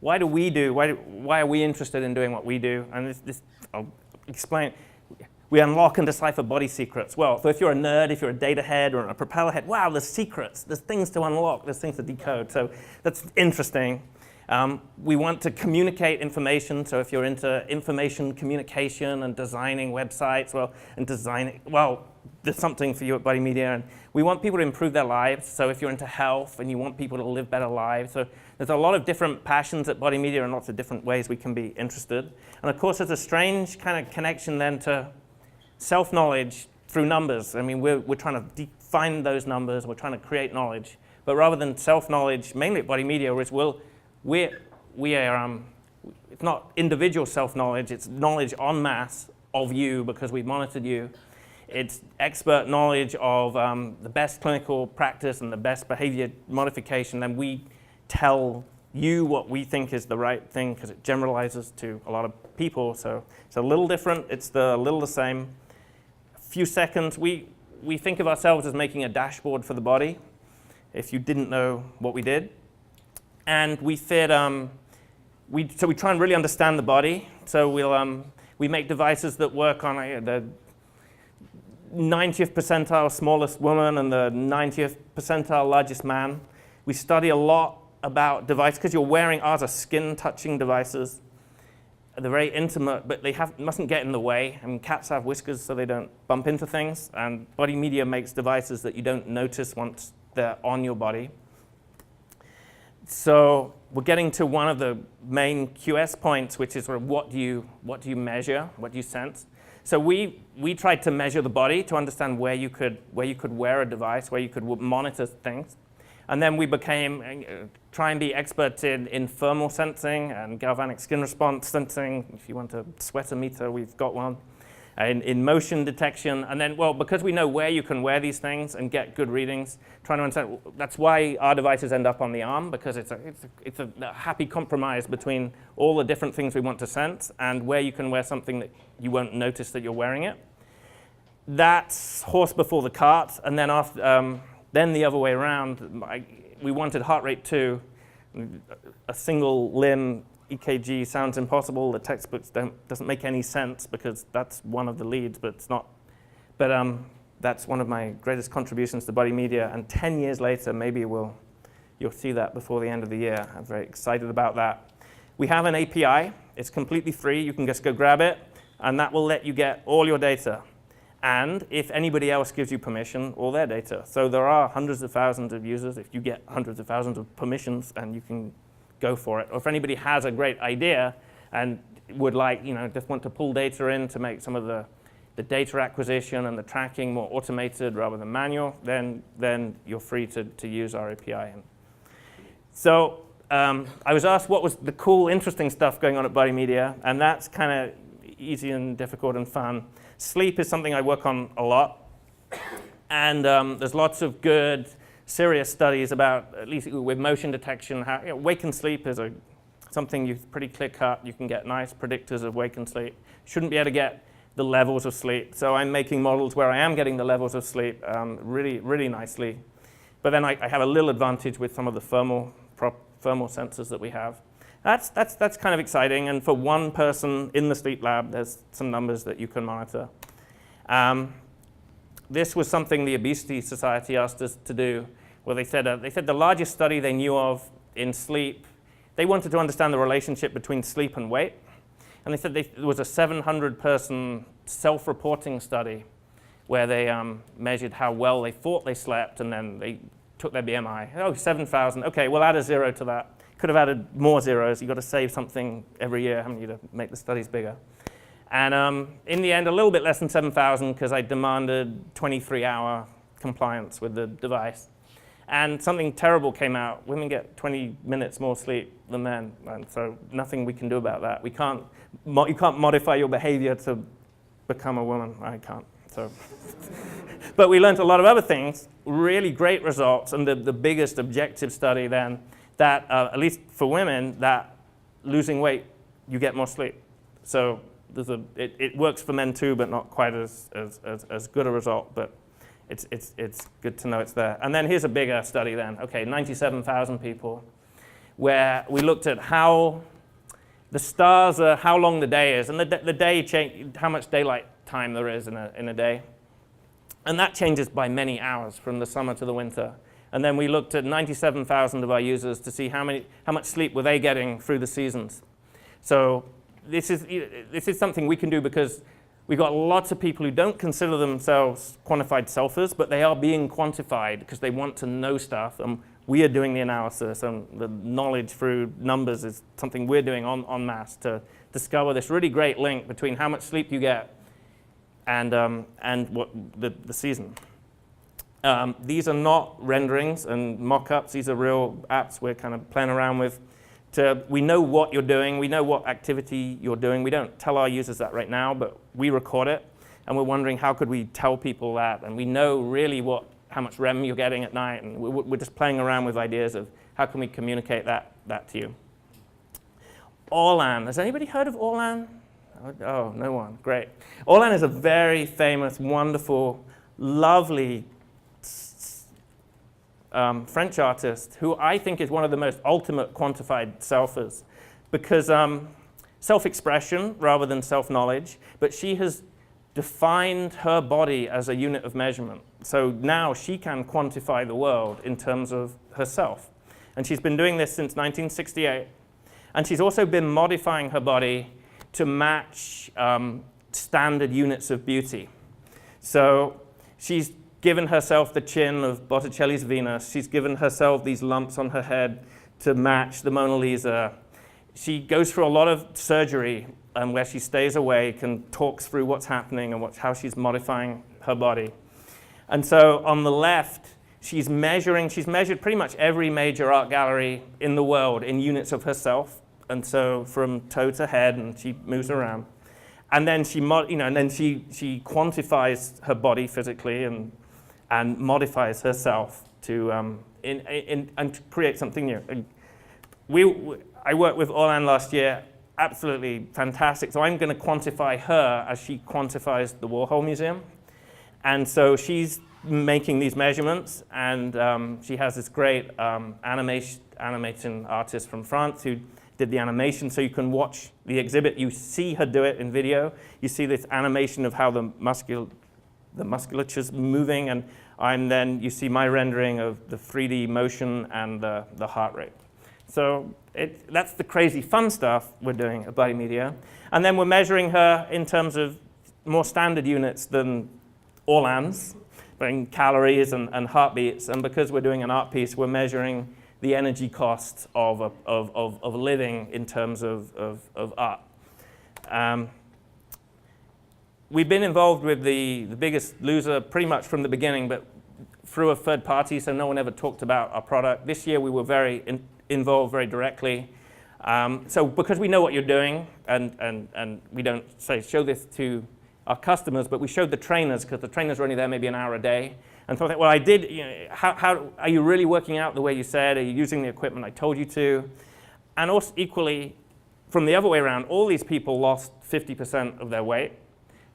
why are we interested in doing what we do? And I'll explain. We unlock and decipher body secrets. Well, so if you're a nerd, if you're a data head or a propeller head, wow, there's secrets. There's things to unlock. There's things to decode. So that's interesting. We want to communicate information. So if you're into information communication and designing websites, there's something for you at BodyMedia. And we want people to improve their lives. So if you're into health and you want people to live better lives, so there's a lot of different passions at BodyMedia and lots of different ways we can be interested. And of course, there's a strange kind of connection then to self-knowledge through numbers. I mean, we're trying to define those numbers. We're trying to create knowledge. But rather than self-knowledge, mainly at BodyMedia, it's not individual self-knowledge. It's knowledge en masse of you because we've monitored you. It's expert knowledge of the best clinical practice and the best behavior modification. Then we tell you what we think is the right thing because it generalizes to a lot of people. So it's a little different. It's a little the same. Few seconds, we think of ourselves as making a dashboard for the body, if you didn't know what we did. And we fit, so we try and really understand the body. So we make devices that work on the 90th percentile smallest woman and the 90th percentile largest man. We study a lot about devices, because you're wearing ours are skin-touching devices. They're very intimate, but they mustn't get in the way. I mean, cats have whiskers so they don't bump into things, and BodyMedia makes devices that you don't notice once they're on your body. So we're getting to one of the main QS points, which is sort of what do you measure, what do you sense? So we tried to measure the body to understand where you could wear a device, where you could monitor things. And then we became, try and be experts in thermal sensing and galvanic skin response sensing. If you want a sweater meter, we've got one. In motion detection. And then, well, because we know where you can wear these things and get good readings, trying to understand, that's why our devices end up on the arm, because it's a happy compromise between all the different things we want to sense and where you can wear something that you won't notice that you're wearing it. That's horse before the cart. And then then the other way around, we wanted heart rate too. A single limb EKG sounds impossible. The textbooks doesn't make any sense because that's one of the leads, but it's not. But that's one of my greatest contributions to BodyMedia. And 10 years later, maybe you'll see that before the end of the year. I'm very excited about that. We have an API. It's completely free. You can just go grab it, and that will let you get all your data. And if anybody else gives you permission, all their data. So there are hundreds of thousands of users. If you get hundreds of thousands of permissions, and you can go for it. Or if anybody has a great idea and would just want to pull data in to make some of the data acquisition and the tracking more automated rather than manual, then you're free to use our API. And so I was asked what was the cool, interesting stuff going on at BodyMedia, and that's kind of easy and difficult and fun. Sleep is something I work on a lot, and there's lots of good, serious studies about, at least with motion detection, how wake and sleep is something pretty clear-cut. You can get nice predictors of wake and sleep. Shouldn't be able to get the levels of sleep. So I'm making models where I am getting the levels of sleep really, really nicely. But then I have a little advantage with some of the thermal sensors that we have. That's kind of exciting, and for one person in the sleep lab, there's some numbers that you can monitor. This was something the Obesity Society asked us to do, where they said the largest study they knew of in sleep, they wanted to understand the relationship between sleep and weight, and they said there was a 700-person self-reporting study where they measured how well they thought they slept, and then they took their BMI. Oh, 7,000. Okay, we'll add a zero to that. Could have added more zeros. You've got to save something every year, haven't you, to make the studies bigger. And in the end, a little bit less than 7,000 because I demanded 23-hour compliance with the device. And something terrible came out. Women get 20 minutes more sleep than men, and so nothing we can do about that. You can't modify your behavior to become a woman. I can't. So, but we learned a lot of other things, really great results, and the biggest objective study then, that, at least for women, that losing weight, you get more sleep. So it works for men too, but not quite as good a result, but it's good to know it's there. And then here's a bigger study then. Okay, 97,000 people. where we looked at how the stars are, how long the day is, and the day change, how much daylight time there is in a day. And that changes by many hours from the summer to the winter. And then we looked at 97,000 of our users to see how much sleep were they getting through the seasons. So this is something we can do because we've got lots of people who don't consider themselves quantified selfers, but they are being quantified because they want to know stuff. And we are doing the analysis, and the knowledge through numbers is something we're doing en masse to discover this really great link between how much sleep you get and what the season. These are not renderings and mock-ups. These are real apps we're kind of playing around with. We know what you're doing. We know what activity you're doing. We don't tell our users that right now, but we record it. And we're wondering how could we tell people that. And we know really how much REM you're getting at night. And we're just playing around with ideas of how can we communicate that to you. Orlan. Has anybody heard of Orlan? Oh, no one. Great. Orlan is a very famous, wonderful, lovely French artist who I think is one of the most ultimate quantified selfers because self-expression rather than self-knowledge, but she has defined her body as a unit of measurement. So now she can quantify the world in terms of herself. And she's been doing this since 1968. And she's also been modifying her body to match standard units of beauty. So she's given herself the chin of Botticelli's Venus. She's given herself these lumps on her head to match the Mona Lisa. She goes through a lot of surgery where she stays awake and talks through what's happening and how she's modifying her body. And so on the left, she's measured pretty much every major art gallery in the world in units of herself. And so from toe to head, and she moves around. And then she quantifies her body physically and modifies herself to and create something new. I worked with Orlan last year, absolutely fantastic. So I'm going to quantify her as she quantifies the Warhol Museum. And so she's making these measurements, and she has this great animation artist from France who did the animation, so you can watch the exhibit. You see her do it in video. You see this animation of how the musculature's moving, and then you see my rendering of the 3D motion and the heart rate. So that's the crazy fun stuff we're doing at BodyMedia. And then we're measuring her in terms of more standard units than Orlan's, in calories and heartbeats. And because we're doing an art piece, we're measuring the energy cost of living in terms of art. We've been involved with the Biggest Loser pretty much from the beginning, but through a third party, so no one ever talked about our product. This year we were very involved very directly. So because we know what you're doing, and we don't say show this to our customers, but we showed the trainers, because the trainers are only there maybe an hour a day. And so I thought, well, I did, how are you really working out the way you said? Are you using the equipment I told you to? And also equally, from the other way around, all these people lost 50% of their weight,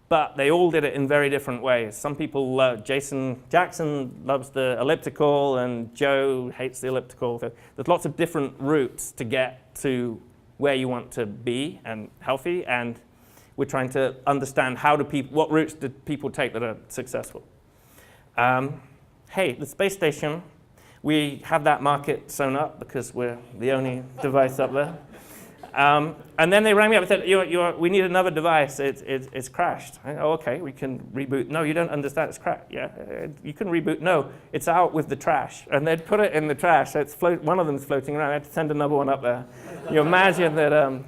but they all did it in very different ways. Some people, Jackson loves the elliptical, and Joe hates the elliptical. So there's lots of different routes to get to where you want to be and healthy, and we're trying to understand what routes do people take that are successful. Hey, the space station, we have that market sewn up because we're the only device up there. And then they rang me up and said, we need another device, it's crashed. Oh, okay, we can reboot. No, you don't understand, it's crashed. Yeah, you can reboot. No, it's out with the trash. And they'd put it in the trash. One of them's floating around. I had to send another one up there. You imagine that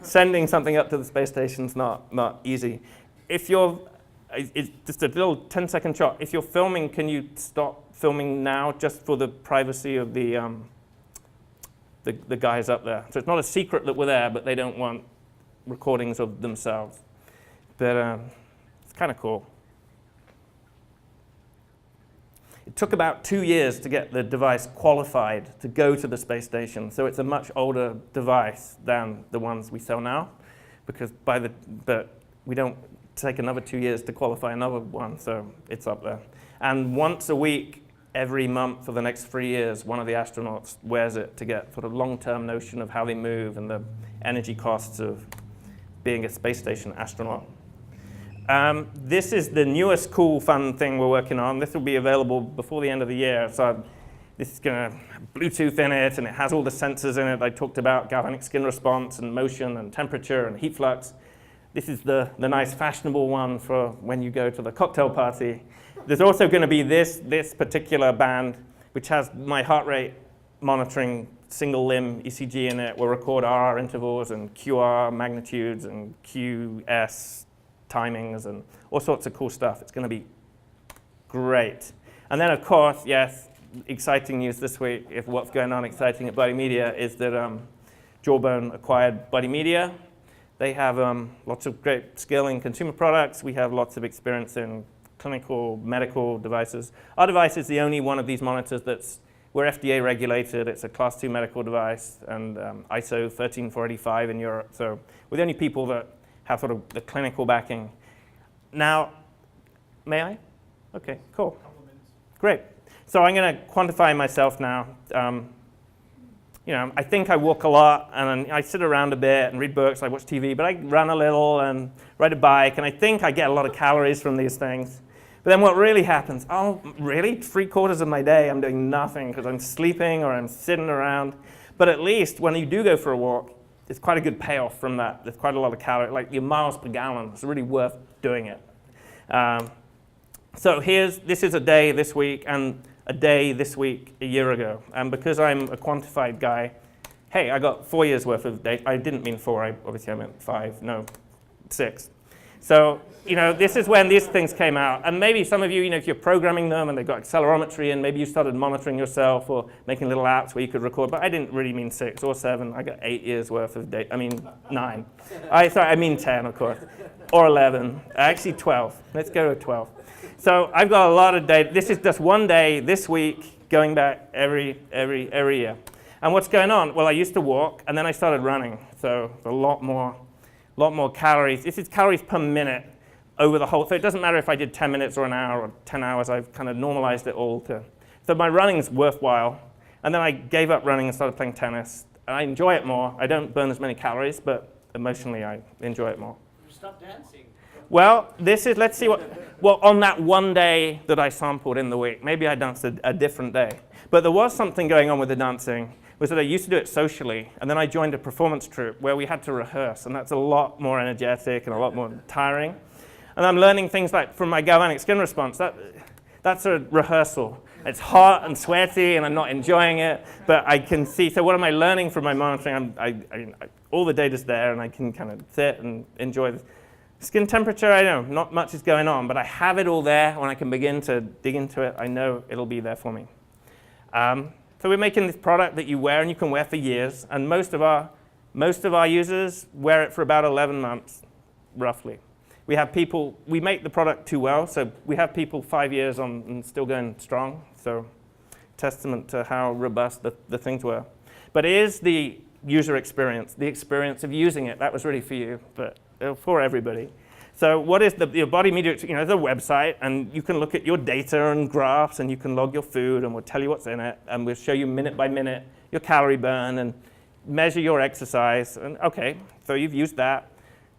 sending something up to the space station's not easy. If it's just a little 10-second shot. If you're filming, can you stop filming now just for the privacy of the guys up there? So it's not a secret that we're there, but they don't want recordings of themselves. But it's kind of cool. It took about 2 years to get the device qualified to go to the space station. So it's a much older device than the ones we sell now, because but we don't take another 2 years to qualify another one, so it's up there. And once a week, every month for the next 3 years, one of the astronauts wears it to get sort of long-term notion of how they move and the energy costs of being a space station astronaut. This is the newest cool, fun thing we're working on. This will be available before the end of the year. So this is going to have Bluetooth in it, and it has all the sensors in it I talked about, galvanic skin response and motion and temperature and heat flux. This is the nice fashionable one for when you go to the cocktail party. There's also going to be this particular band, which has my heart rate monitoring single limb ECG in it. Will record RR intervals and QR magnitudes and QS timings and all sorts of cool stuff. It's going to be great. And then, of course, yes, exciting news this week, if what's going on exciting at BodyMedia, is that Jawbone acquired BodyMedia. They have lots of great skill in consumer products. We have lots of experience in clinical, medical devices. Our device is the only one of these monitors we're FDA regulated. It's a class 2 medical device and ISO 13485 in Europe. So we're the only people that have sort of the clinical backing. Now, may I? Okay, cool. Great. So I'm going to quantify myself now. I think I walk a lot, and I sit around a bit and read books, I watch TV, but I run a little and ride a bike, and I think I get a lot of calories from these things. But then what really happens, really? 3/4 of my day I'm doing nothing because I'm sleeping or I'm sitting around. But at least when you do go for a walk, it's quite a good payoff from that. There's quite a lot of calories, like your miles per gallon. It's really worth doing it. So this is a day this week and a day this week a year ago. And because I'm a quantified guy, hey, I got 4 years worth of data. I didn't mean 4, obviously I meant 5, no, 6. So, this is when these things came out. And maybe some of you, if you're programming them and they've got accelerometry, and maybe you started monitoring yourself or making little apps where you could record. But I didn't really mean 6 or 7. I got 8 years worth of data. I mean 9. I mean 10, of course, or 11. Actually 12. Let's go with 12. So I've got a lot of data. This is just one day this week, going back every year. And what's going on? Well, I used to walk, and then I started running. So a lot more calories. This is calories per minute over the whole. So it doesn't matter if I did 10 minutes or an hour or 10 hours. I've kind of normalized it all to. So my running's worthwhile. And then I gave up running and started playing tennis. And I enjoy it more. I don't burn as many calories, but emotionally I enjoy it more. Stop dancing. Well, let's see well, on that one day that I sampled in the week, maybe I danced a different day. But there was something going on with the dancing, was that I used to do it socially, and then I joined a performance troupe where we had to rehearse, and that's a lot more energetic and a lot more tiring. And I'm learning things like from my galvanic skin response, that's a rehearsal. It's hot and sweaty, and I'm not enjoying it, but I can see, so what am I learning from my monitoring? All the data's there, and I can kind of sit and enjoy this. Skin temperature, I know, not much is going on, but I have it all there. When I can begin to dig into it, I know it'll be there for me. So we're making this product that you wear, and you can wear for years, and most of our users wear it for about 11 months, roughly. We make the product too well, so we have people 5 years on and still going strong, so testament to how robust the things were. But it is the user experience, the experience of using it. That was really for you, but for everybody. So what is your BodyMedia? There's a website, and you can look at your data and graphs, and you can log your food, and we'll tell you what's in it, and we'll show you minute by minute your calorie burn and measure your exercise. And okay, so you've used that.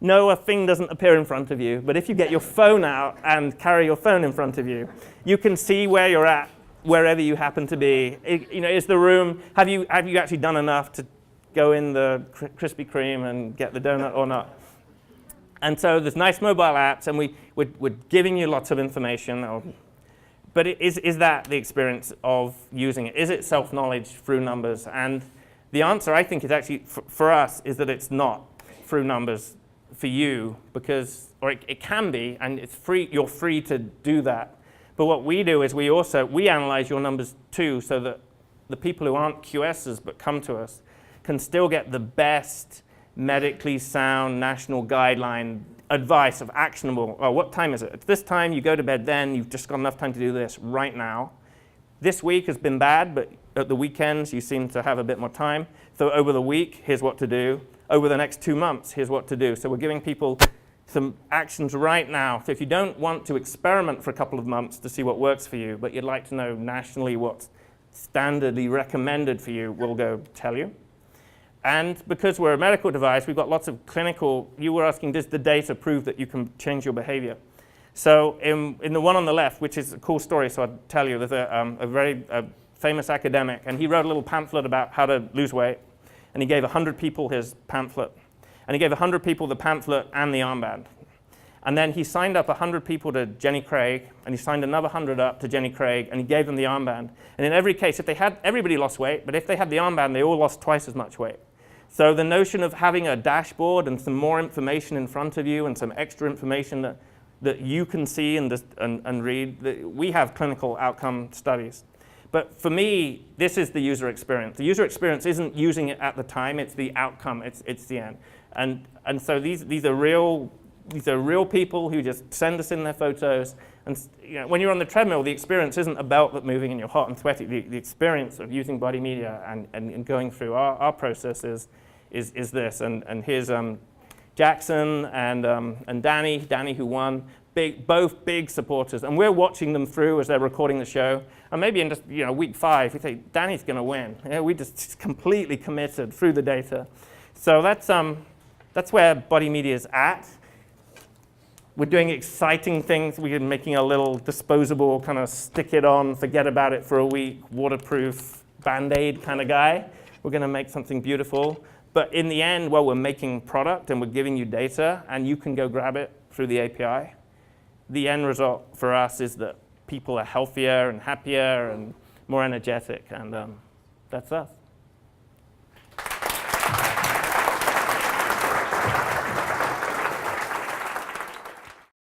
No, a thing doesn't appear in front of you, but if you get your phone out and carry your phone in front of you, you can see where you're at, wherever you happen to be. Is the room? Have you actually done enough to go in the Krispy Kreme and get the donut or not? And so there's nice mobile apps, and we're giving you lots of information. But is that the experience of using it? Is it self-knowledge through numbers? And the answer, I think, is actually, for us, is that it's not through numbers for you, or it can be, and it's free. You're free to do that. But what we do is we analyze your numbers too, so that the people who aren't QSs but come to us can still get the best medically sound national guideline advice of actionable. Oh, what time is it? It's this time, you go to bed then, you've just got enough time to do this right now. This week has been bad, but at the weekends you seem to have a bit more time. So over the week, here's what to do. Over the next 2 months, here's what to do. So we're giving people some actions right now. So if you don't want to experiment for a couple of months to see what works for you, but you'd like to know nationally what's standardly recommended for you, we'll go tell you. And because we're a medical device, we've got lots of clinical. You were asking, does the data prove that you can change your behavior? So in the one on the left, which is a cool story, so I'll tell you, there's a very famous academic, and he wrote a little pamphlet about how to lose weight, and he gave 100 people his pamphlet. And he gave 100 people the pamphlet and the armband. And then he signed up 100 people to Jenny Craig, and he signed another 100 up to Jenny Craig, and he gave them the armband. And in every case, everybody lost weight, but if they had the armband, they all lost twice as much weight. So the notion of having a dashboard and some more information in front of you and some extra information that you can see and read, we have clinical outcome studies. But for me, this is the user experience. The user experience isn't using it at the time, it's the outcome, it's the end. And so these are real people who just send us in their photos. And when you're on the treadmill, the experience isn't a belt that's moving and you're hot and sweaty. The experience of using BodyMedia and going through our process is this. And here's Jackson and Danny who won. Both big supporters, and we're watching them through as they're recording the show. And maybe in just week 5, we say Danny's going to win. We just completely committed through the data. So that's where BodyMedia is at. We're doing exciting things. We're making a little disposable kind of stick it on, forget about it for a week, waterproof Band-Aid kind of guy. We're going to make something beautiful. But in the end, well, we're making product and we're giving you data, and you can go grab it through the API. The end result for us is that people are healthier and happier and more energetic, and that's us.